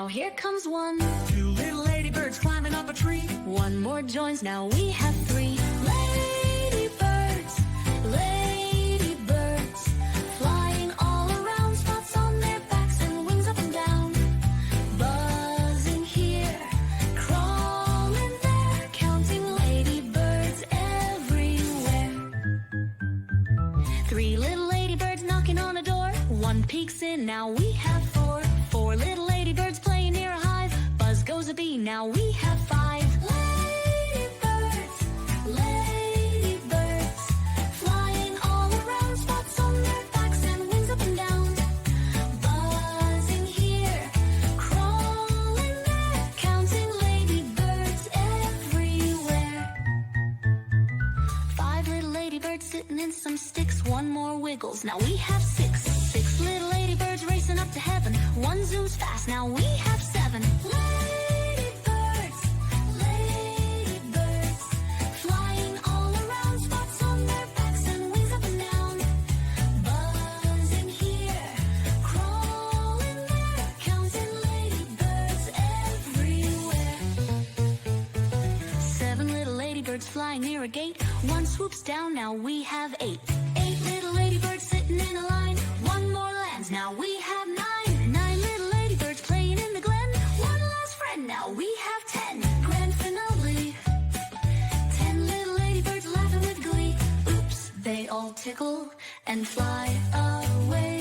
now here comes one. Two little ladybirds climbing up a tree. One more joins, now we have three. Ladybirds, ladybirds, flying all around, spots on their backs and wings up and down. Buzzing here, crawling there, counting ladybirds everywhere. Three little ladybirds knocking on a door. One peeks in, now we have four. Four little ladybirds playing near a hive. Buzz goes a bee, now we have five. Ladybirds, ladybirds, flying all around, spots on their backs and wings up and down. Buzzing here, crawling there, counting ladybirds everywhere. Five little ladybirds sitting in some sticks. One more wiggles, now we have six. Six little ladybirds racing up to heaven. One zooms fast, now we have seven. Ladybirds, ladybirds, flying all around, spots on their backs and wings up and down. Buzzing here, crawling there, counting ladybirds everywhere. Seven little ladybirds flying near a gate. One swoops down, now we have eight. Eight little ladybirds sitting in a line. One more lands, now we have nine. Nine little ladybirds playing in the glen. One last friend, now we have 10. Grand finale. 10 little ladybirds laughing with glee. Oops, they all tickle and fly away.